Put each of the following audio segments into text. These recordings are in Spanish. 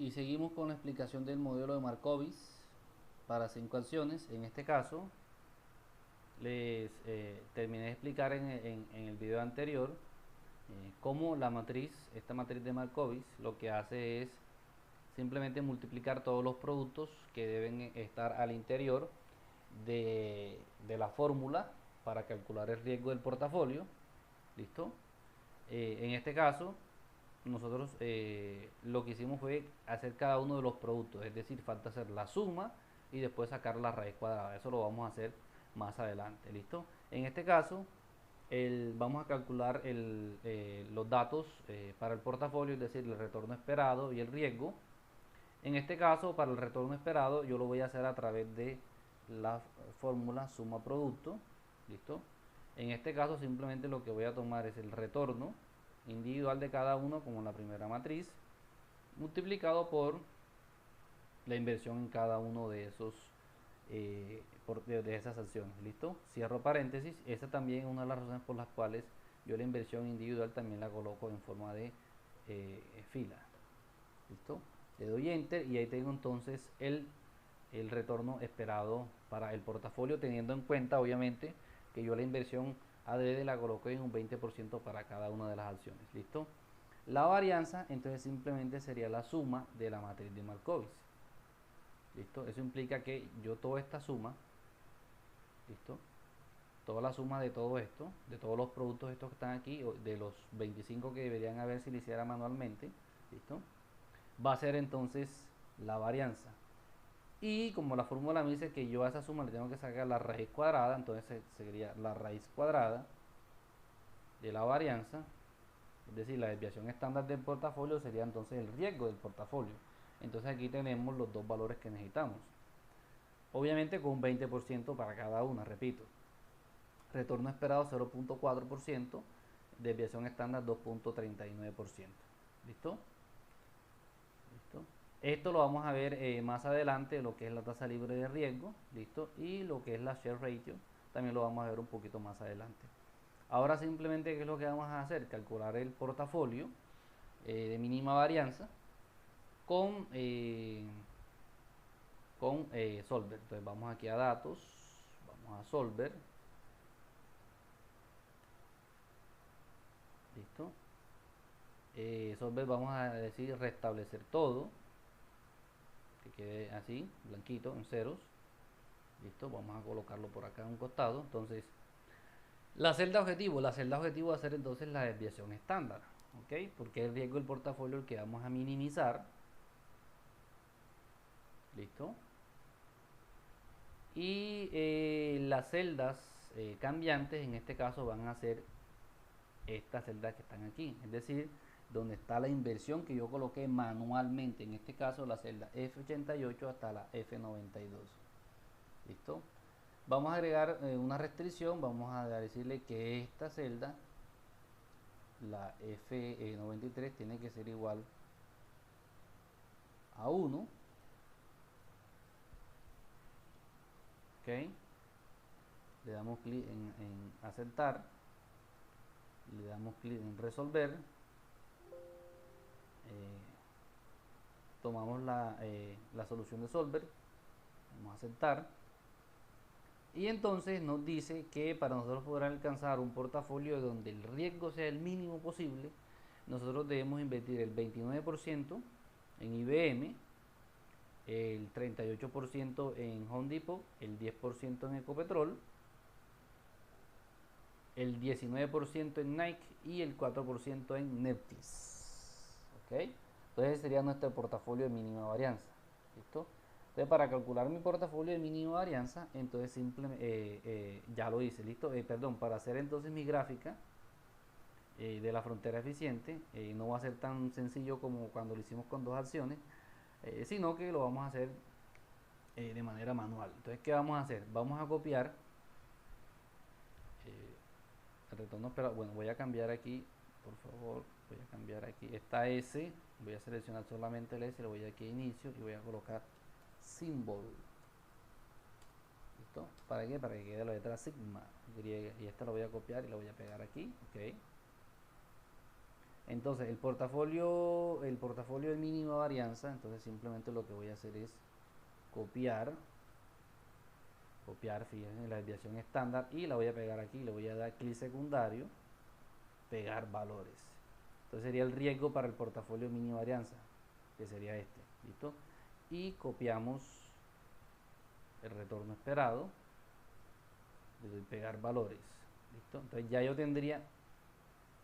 Y seguimos con la explicación del modelo de Markowitz para 5 acciones. En este caso, les terminé de explicar en el video anterior cómo la matriz, esta matriz de Markowitz, lo que hace es simplemente multiplicar todos los productos que deben estar al interior de la fórmula para calcular el riesgo del portafolio. ¿Listo? En este caso, nosotros lo que hicimos fue hacer cada uno de los productos, es decir, falta hacer la suma y después sacar la raíz cuadrada. Eso lo vamos a hacer más adelante. ¿Listo? En este caso, vamos a calcular los datos para el portafolio, es decir, el retorno esperado y el riesgo. En este caso, para el retorno esperado, yo lo voy a hacer a través de la fórmula suma producto. ¿Listo? En este caso, simplemente lo que voy a tomar es el retorno individual de cada uno, como la primera matriz, multiplicado por la inversión en cada uno de esos de esas acciones. ¿Listo? Cierro paréntesis. Esta también es una de las razones por las cuales yo la inversión individual también la coloco en forma de fila. ¿Listo? Le doy enter y ahí tengo entonces el retorno esperado para el portafolio, teniendo en cuenta obviamente que yo la inversión adrede la coloqué en un 20% para cada una de las acciones. ¿Listo? La varianza entonces simplemente sería la suma de la matriz de Markowitz. ¿Listo? Eso implica que yo toda esta suma, ¿listo? Toda la suma de todo esto, de todos los productos estos que están aquí, de los 25 que deberían haber si lo hiciera manualmente, ¿listo? Va a ser entonces la varianza. Y como la fórmula me dice que yo a esa suma le tengo que sacar la raíz cuadrada, entonces sería la raíz cuadrada de la varianza, es decir, la desviación estándar del portafolio sería entonces el riesgo del portafolio. Entonces aquí tenemos los dos valores que necesitamos. Obviamente con un 20% para cada una, repito. Retorno esperado 0.4%, desviación estándar 2.39%. ¿Listo? ¿Listo? Esto lo vamos a ver más adelante, lo que es la tasa libre de riesgo, ¿listo? Y lo que es la share ratio, también lo vamos a ver un poquito más adelante. Ahora simplemente, ¿qué es lo que vamos a hacer? Calcular el portafolio de mínima varianza con, Solver. Entonces vamos aquí a datos, vamos a Solver, ¿listo? Solver vamos a decir restablecer todo, que quede así, blanquito, en ceros. Listo, vamos a colocarlo por acá a un costado. Entonces, la celda objetivo va a ser entonces la desviación estándar, ¿ok? Porque es el riesgo del portafolio el que vamos a minimizar. Listo. Y las celdas cambiantes en este caso van a ser estas celdas que están aquí, es decir, donde está la inversión que yo coloqué manualmente, en este caso la celda F88 hasta la F92. ¿Listo? Vamos a agregar una restricción, vamos a decirle que esta celda, la F93, tiene que ser igual a 1. ¿Ok? Le damos clic en aceptar, le damos clic en resolver, tomamos la solución de Solver, vamos a aceptar. Y entonces nos dice que para nosotros poder alcanzar un portafolio donde el riesgo sea el mínimo posible, nosotros debemos invertir el 29% en IBM, el 38% en Home Depot, el 10% en Ecopetrol, el 19% en Nike y el 4% en Netflix. ¿Ok? Entonces ese sería nuestro portafolio de mínima varianza. ¿Listo? Entonces para calcular mi portafolio de mínima varianza, entonces simplemente ya lo hice, listo. Perdón, para hacer entonces mi gráfica de la frontera eficiente, no va a ser tan sencillo como cuando lo hicimos con dos acciones, sino que lo vamos a hacer de manera manual. Entonces, ¿qué vamos a hacer? Vamos a copiar el retorno esperado. Bueno, voy a cambiar aquí, por favor, voy a cambiar aquí esta S, voy a seleccionar solamente el S, le voy aquí a inicio y voy a colocar symbol. ¿Listo? ¿Para qué? Para que quede la letra sigma griega. Y esta lo voy a copiar y la voy a pegar aquí. Ok. Entonces el portafolio de mínima varianza, entonces simplemente lo que voy a hacer es copiar, fíjense, la desviación estándar, y la voy a pegar aquí, le voy a dar clic secundario, pegar valores. Entonces sería el riesgo para el portafolio de mínima varianza, que sería este, ¿listo? Y copiamos el retorno esperado, le doy pegar valores, ¿listo? Entonces ya yo tendría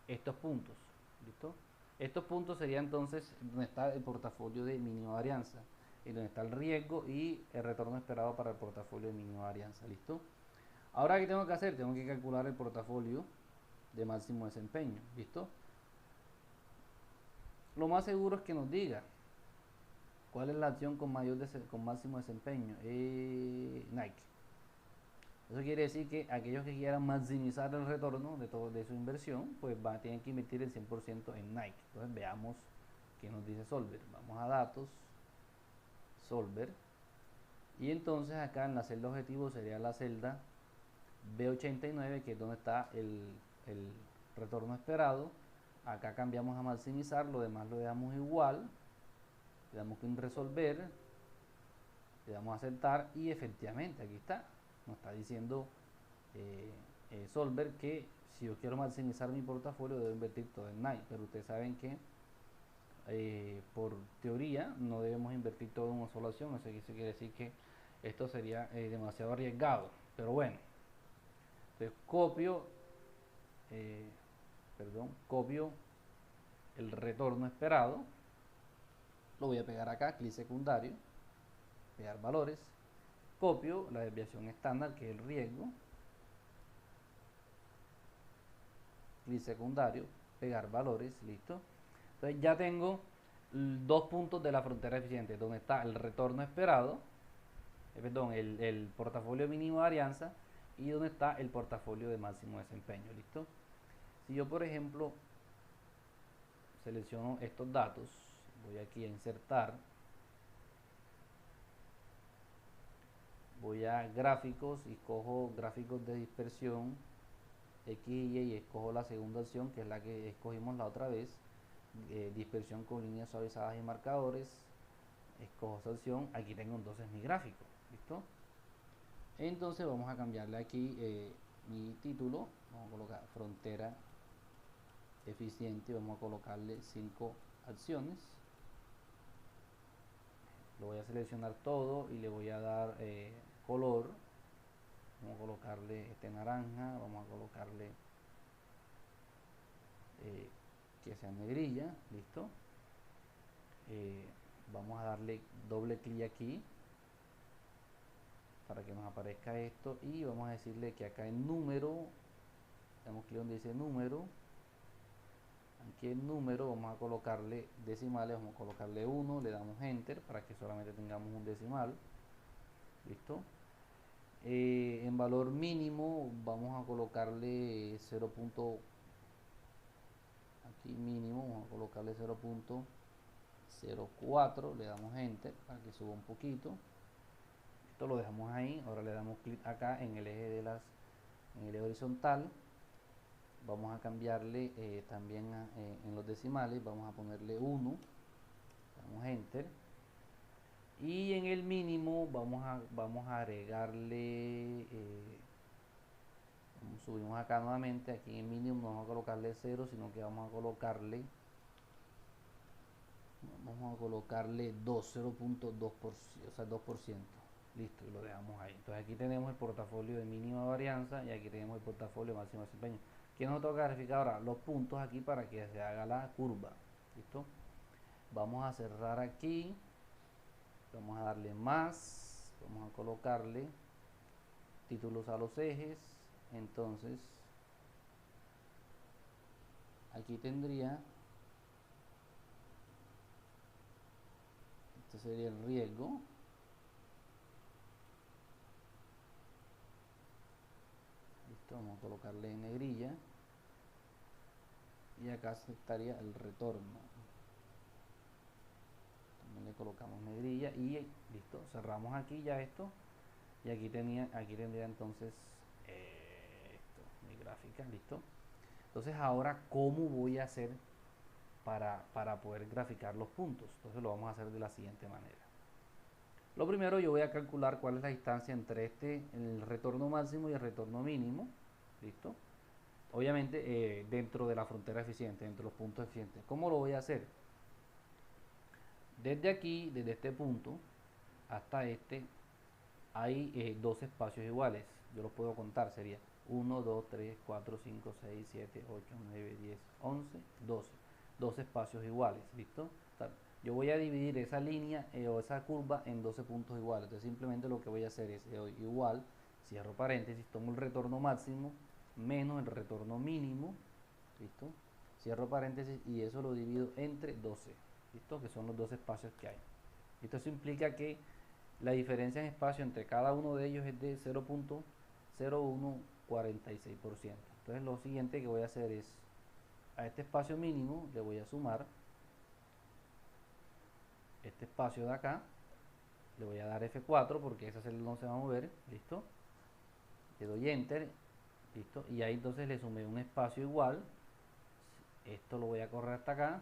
estos puntos, ¿listo? Estos puntos serían entonces donde está el portafolio de mínima varianza, y donde está el riesgo y el retorno esperado para el portafolio de mínima varianza, ¿listo? Ahora, ¿qué tengo que hacer? Tengo que calcular el portafolio de máximo desempeño, ¿listo? Lo más seguro es que nos diga cuál es la acción con con máximo desempeño. Nike. Eso quiere decir que aquellos que quieran maximizar el retorno de su inversión, pues tienen que invertir el 100% en Nike. Entonces veamos qué nos dice Solver. Vamos a datos, Solver, y entonces acá en la celda objetivo sería la celda B89, que es donde está el retorno esperado. Acá cambiamos a maximizar, lo demás lo dejamos igual, le damos en resolver, le damos a aceptar, y efectivamente aquí está, nos está diciendo Solver que si yo quiero maximizar mi portafolio debo invertir todo en Nike, pero ustedes saben que por teoría no debemos invertir todo en una sola acción. Eso quiere decir que esto sería demasiado arriesgado, pero bueno. Entonces copio el retorno esperado, lo voy a pegar acá, clic secundario, pegar valores, copio la desviación estándar, que es el riesgo, clic secundario, pegar valores, listo. Entonces ya tengo dos puntos de la frontera eficiente, donde está el retorno esperado, el portafolio de mínima varianza, y donde está el portafolio de máximo desempeño, listo. Si yo, por ejemplo, selecciono estos datos, voy aquí a insertar, voy a gráficos y cojo gráficos de dispersión X y Y, y escojo la segunda opción, que es la que escogimos la otra vez, dispersión con líneas suavizadas y marcadores. Escojo esa opción, aquí tengo entonces mi gráfico, ¿listo? Entonces vamos a cambiarle aquí mi título, vamos a colocar frontera eficiente, vamos a colocarle 5 acciones. Lo voy a seleccionar todo y le voy a dar color. Vamos a colocarle este naranja, vamos a colocarle que sea negrilla, listo. Vamos a darle doble clic aquí para que nos aparezca esto, y vamos a decirle que acá en número, damos clic donde dice número, aquí en número vamos a colocarle decimales, vamos a colocarle 1, le damos enter para que solamente tengamos un decimal, listo. En valor mínimo vamos a colocarle 0. Aquí mínimo vamos a colocarle 0.04, le damos enter para que suba un poquito. Esto lo dejamos ahí. Ahora le damos clic acá en el eje en el eje horizontal. Vamos a cambiarle también en los decimales, vamos a ponerle 1, damos enter, y en el mínimo vamos a agregarle subimos acá nuevamente, aquí en el mínimo no vamos a colocarle 0, sino que vamos a colocarle 2, 0.2%, o sea 2%. Listo, y lo dejamos ahí. Entonces aquí tenemos el portafolio de mínima varianza y aquí tenemos el portafolio de máximo desempeño. ¿Qué nos toca verificar ahora? Los puntos aquí para que se haga la curva. ¿Listo? Vamos a cerrar aquí. Vamos a darle más. Vamos a colocarle títulos a los ejes. Entonces, aquí tendría, este sería el riesgo. Vamos a colocarle en negrilla, y acá estaría el retorno, también le colocamos negrilla y listo. Cerramos aquí ya esto, y aquí tendría entonces esto, mi gráfica, listo. Entonces ahora, ¿cómo voy a hacer para poder graficar los puntos. Entonces lo vamos a hacer de la siguiente manera. Lo primero, yo voy a calcular cuál es la distancia entre el retorno máximo y el retorno mínimo. ¿Listo? Obviamente dentro de la frontera eficiente, dentro de los puntos eficientes. ¿Cómo lo voy a hacer? Desde aquí, desde este punto hasta este, hay dos espacios iguales. Yo los puedo contar, sería 1, 2, 3, 4, 5, 6, 7, 8, 9, 10, 11, 12. Dos espacios iguales, ¿listo? O sea, yo voy a dividir esa línea o esa curva en 12 puntos iguales. Entonces simplemente lo que voy a hacer es igual, cierro paréntesis, tomo el retorno máximo menos el retorno mínimo, ¿listo? Cierro paréntesis y eso lo divido entre 12, ¿listo? Que son los dos espacios que hay. Esto implica que la diferencia en espacio entre cada uno de ellos es de 0.0146%. Entonces lo siguiente que voy a hacer es, a este espacio mínimo le voy a sumar este espacio de acá, le voy a dar F4 porque esa celda no se va a mover, ¿listo? Le doy Enter, ¿listo? Y ahí entonces le sumé un espacio igual, esto lo voy a correr hasta acá.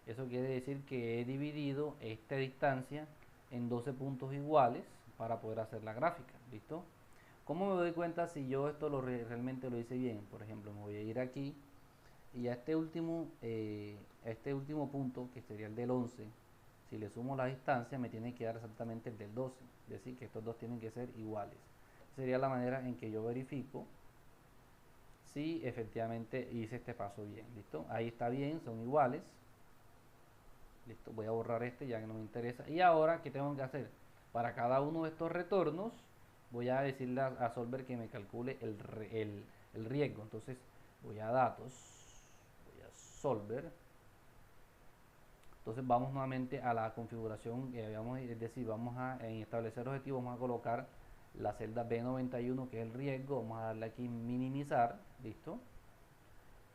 Eso quiere decir que he dividido esta distancia en 12 puntos iguales para poder hacer la gráfica, ¿listo? ¿Cómo me doy cuenta si yo esto realmente lo hice bien? Por ejemplo, me voy a ir aquí y a este último punto, que sería el del 11, si le sumo la distancia me tiene que dar exactamente el del 12, es decir, que estos dos tienen que ser iguales. Sería la manera en que yo verifico si efectivamente hice este paso bien, ¿listo? Ahí está bien, son iguales. Listo, voy a borrar este ya que no me interesa. Y ahora, ¿qué tengo que hacer? Para cada uno de estos retornos, voy a decirle a Solver que me calcule el riesgo. Entonces, voy a datos, voy a Solver. Entonces, vamos nuevamente a la configuración que habíamos, es decir, vamos a en establecer objetivos, vamos a colocar la celda B91, que es el riesgo. Vamos a darle aquí minimizar, listo.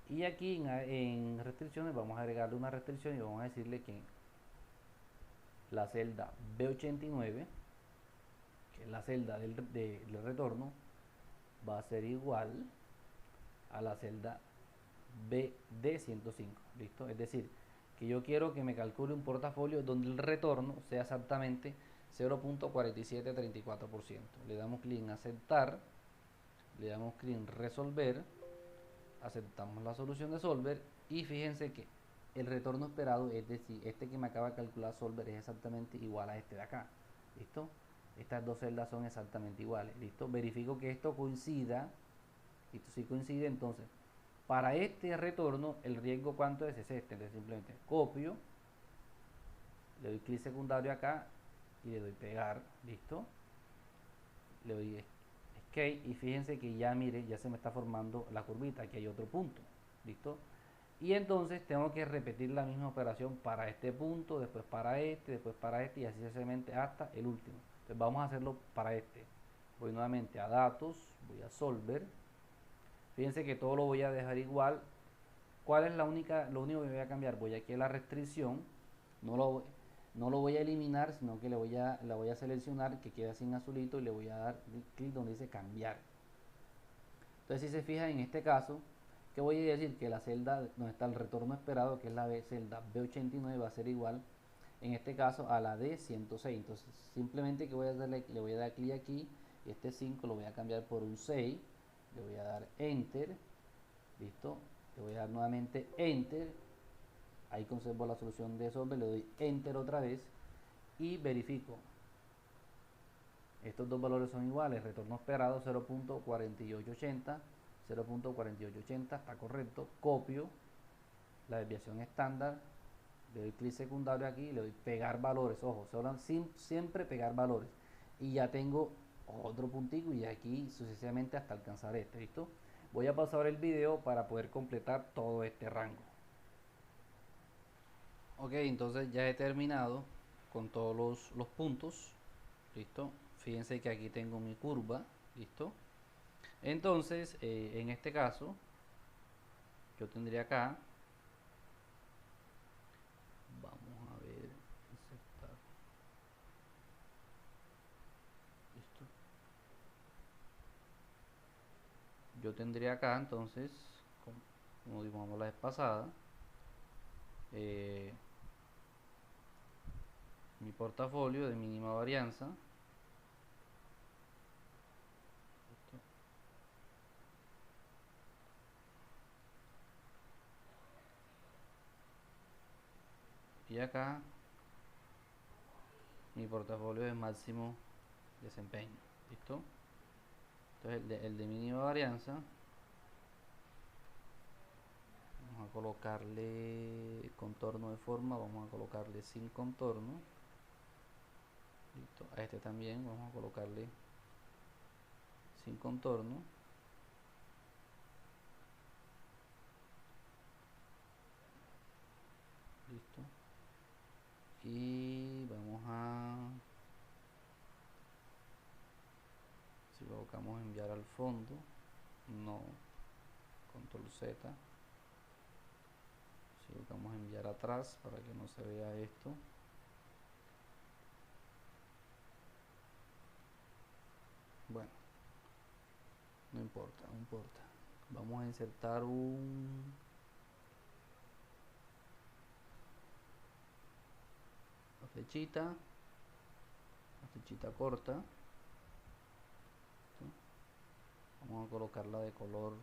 Y aquí en restricciones vamos a agregarle una restricción y vamos a decirle que la celda B89, que es la celda del retorno, va a ser igual a la celda BD105, ¿listo? Es decir, que yo quiero que me calcule un portafolio donde el retorno sea exactamente 0.4734%. Le damos clic en aceptar, le damos clic en resolver, aceptamos la solución de Solver y fíjense que el retorno esperado, es decir, este que me acaba de calcular Solver, es exactamente igual a este de acá, ¿listo? Estas dos celdas son exactamente iguales, ¿listo? Verifico que esto coincida, listo, si coincide, entonces para este retorno el riesgo ¿cuánto es? Es este. Entonces simplemente copio, le doy clic secundario acá y le doy pegar, ¿listo? Le doy escape y fíjense que ya, mire, ya se me está formando la curvita, aquí hay otro punto, ¿listo? Y entonces tengo que repetir la misma operación para este punto, después para este, después para este y así sucesivamente hasta el último. Entonces vamos a hacerlo para este. Voy nuevamente a datos, voy a solver. Fíjense que todo lo voy a dejar igual. ¿Cuál es lo único que voy a cambiar? Voy aquí a la restricción, no lo voy a eliminar, sino que la voy a seleccionar, que queda sin azulito, y le voy a dar clic donde dice cambiar. Entonces si se fijan en este caso, que voy a decir que la celda donde está el retorno esperado, que es la celda B89, va a ser igual en este caso a la de 106. Entonces simplemente que voy a darle, le voy a dar clic aquí y este 5 lo voy a cambiar por un 6, le voy a dar enter, listo, le voy a dar nuevamente enter, ahí conservo la solución de Solver, le doy enter otra vez y verifico. Estos dos valores son iguales, retorno esperado 0.4880, 0.4880 está correcto, copio la desviación estándar, le doy clic secundario aquí, le doy pegar valores, ojo, siempre pegar valores y ya tengo otro puntico y aquí sucesivamente hasta alcanzar este, ¿listo? Voy a pasar el video para poder completar todo este rango. Ok, entonces ya he terminado con todos los puntos, ¿listo? Fíjense que aquí tengo mi curva, ¿listo? Entonces, en este caso, yo tendría acá, vamos a ver, aceptar, ¿listo? Yo tendría acá, entonces, como dijimos la vez pasada, eh, mi portafolio de mínima varianza. Y acá mi portafolio de máximo desempeño. ¿Listo? Entonces el de mínima varianza, vamos a colocarle contorno de forma, vamos a colocarle sin contorno. Listo. A este también vamos a colocarle sin contorno. Listo. Y vamos a, si colocamos enviar al fondo, no, control Z. Si colocamos enviar atrás para que no se vea esto, bueno, no importa, no importa. Vamos a insertar una flechita corta. ¿Sí? Vamos a colocarla de color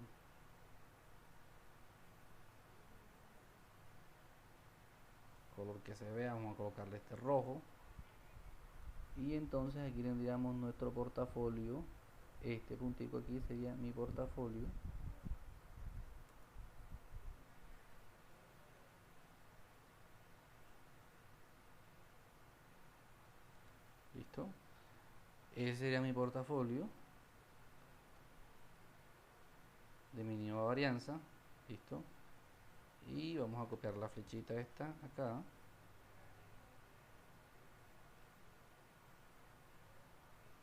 que se vea. Vamos a colocarle este rojo, y entonces aquí tendríamos nuestro portafolio. Este puntico aquí sería mi portafolio. Listo, ese sería mi portafolio de mínima varianza. Listo, y vamos a copiar la flechita esta acá,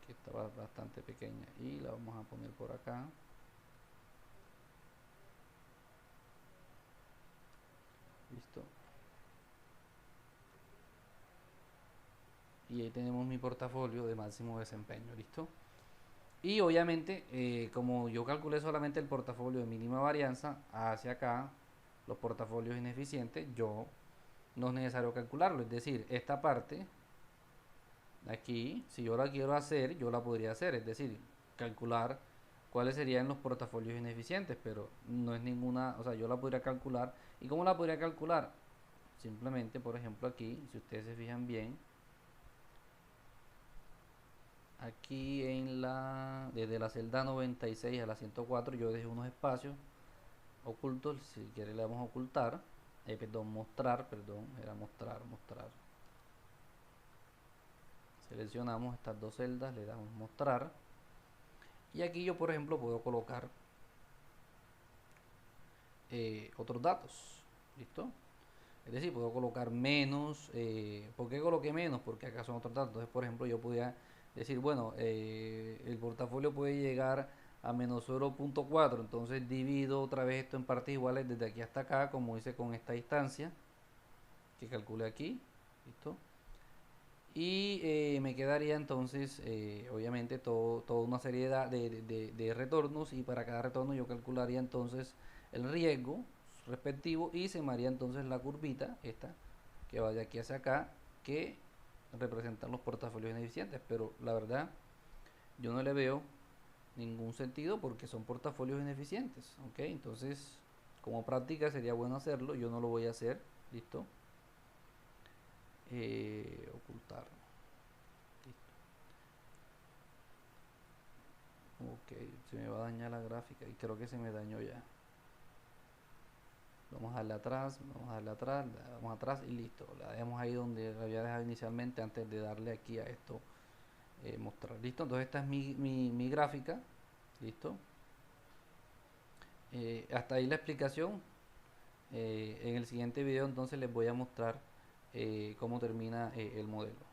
que estaba bastante pequeña, y la vamos a poner por acá. Listo, y ahí tenemos mi portafolio de máximo desempeño. Listo, y obviamente como yo calculé solamente el portafolio de mínima varianza, hacia acá los portafolios ineficientes, yo no es necesario calcularlo. Es decir, esta parte aquí, si yo la quiero hacer, yo la podría hacer, es decir, calcular cuáles serían los portafolios ineficientes, pero no es ninguna, o sea, yo la podría calcular. ¿Y cómo la podría calcular? Simplemente, por ejemplo, aquí, si ustedes se fijan bien, aquí desde la celda 96 a la 104, yo dejé unos espacios ocultos. Si quiere le damos a ocultar, mostrar, era mostrar. Seleccionamos estas dos celdas, le damos mostrar, y aquí yo, por ejemplo, puedo colocar otros datos. ¿Listo? Es decir, puedo colocar menos. ¿Por qué coloqué menos? Porque acá son otros datos. Entonces, por ejemplo, yo podía decir, bueno, el portafolio puede llegar a menos 0.4. Entonces divido otra vez esto en partes iguales desde aquí hasta acá, como hice con esta distancia que calculé aquí. ¿Listo? Y me quedaría entonces, obviamente, toda una serie de retornos, y para cada retorno yo calcularía entonces el riesgo respectivo, y se me haría entonces la curvita esta que va de aquí hacia acá, que representan los portafolios ineficientes. Pero la verdad, yo no le veo ningún sentido, porque son portafolios ineficientes. ¿Ok? Entonces, como práctica sería bueno hacerlo. Yo no lo voy a hacer. Listo. Ocultar. Ok, se me va a dañar la gráfica, y creo que se me dañó ya. Vamos a darle atrás, vamos a darle atrás, le damos atrás y listo. La dejamos ahí donde la había dejado inicialmente, antes de darle aquí a esto mostrar. Listo, entonces esta es mi gráfica. Listo. Hasta ahí la explicación. En el siguiente video entonces les voy a mostrar cómo termina el modelo.